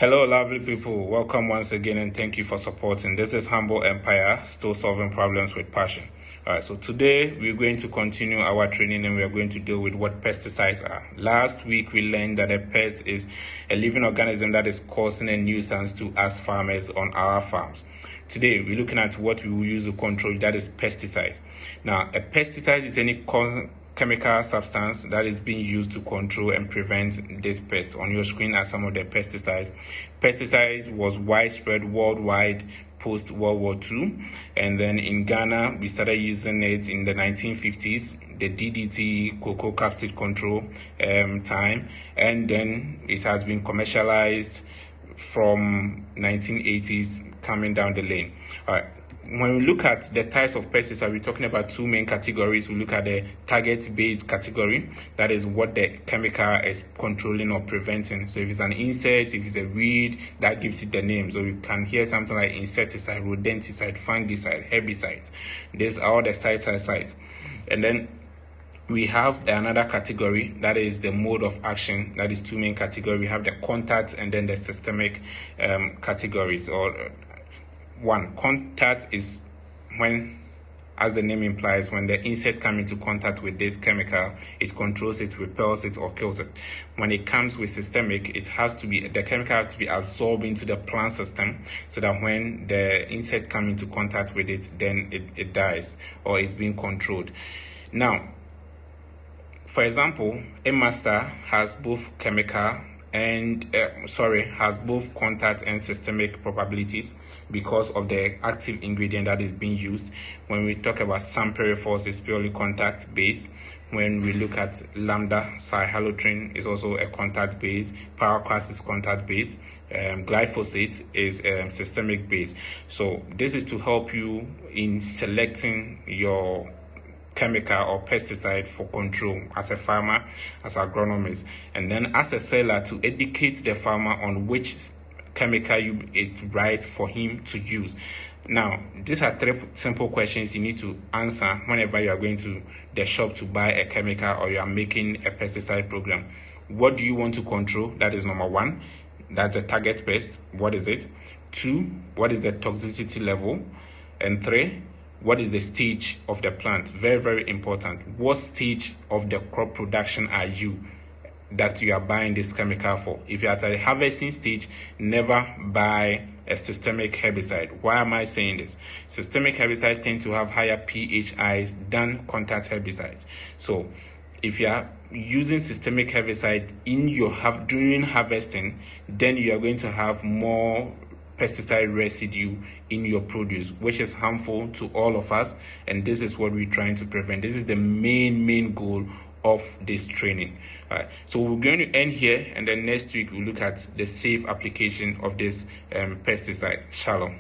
Hello, lovely people. Welcome once again and thank you for supporting. This is Humble Empire, still solving problems with passion. All right, so today we're going to continue our training and we are going to deal with what pesticides are. Last week we learned that a pest is a living organism that is causing a nuisance to us farmers on our farms. Today we're looking at what we will use to control, that is pesticides. Now, a pesticide is any chemical substance that is being used to control and prevent this pest. On your screen are some of the pesticides. Pesticides was widespread worldwide post World War II, and then in Ghana we started using it in the 1950s, the DDT cocoa capsid control time, and then it has been commercialized from 1980s coming down the lane. All right, when we look at the types of pesticides, we're talking about two main categories. We look at the target-based category, that is what the chemical is controlling or preventing. So if it's an insect, if it's a weed, that gives it the name. So you can hear something like insecticide, rodenticide, fungicide, herbicides. These are all the sites. And then we have another category, that is the mode of action. That is two main categories. We have the contact and then the systemic categories. Or one, contact is when, as the name implies, when the insect comes into contact with this chemical, it controls it, repels it, or kills it. When it comes with systemic, the chemical has to be absorbed into the plant system, so that when the insect comes into contact with it, then it dies or it's being controlled. Now, for example, a master has both chemical and has both contact and systemic probabilities because of the active ingredient that is being used. When we talk about samperiphos, it's purely contact based. When we look at lambda cyhalothrin, is also a contact based. Paraquat is contact based. Glyphosate is systemic based. So this is to help you in selecting your chemical or pesticide for control as a farmer, as an agronomist, and then as a seller to educate the farmer on which chemical it's right for him to use. Now, these are three simple questions you need to answer whenever you are going to the shop to buy a chemical or you are making a pesticide program. What do you want to control? That is number one. That's the target pest. What is it? Two, what is the toxicity level? And three, what is the stage of the plant? Very, very important. What stage of the crop production are you that you are buying this chemical for? If you're at a harvesting stage, never buy a systemic herbicide. Why am I saying this? Systemic herbicides tend to have higher pHIs than contact herbicides. So if you are using systemic herbicide during harvesting, then you are going to have more pesticide residue in your produce, which is harmful to all of us, and this is what we're trying to prevent. This is the main goal of this training. All right, so we're going to end here, and then next week we'll look at the safe application of this pesticide. Shalom.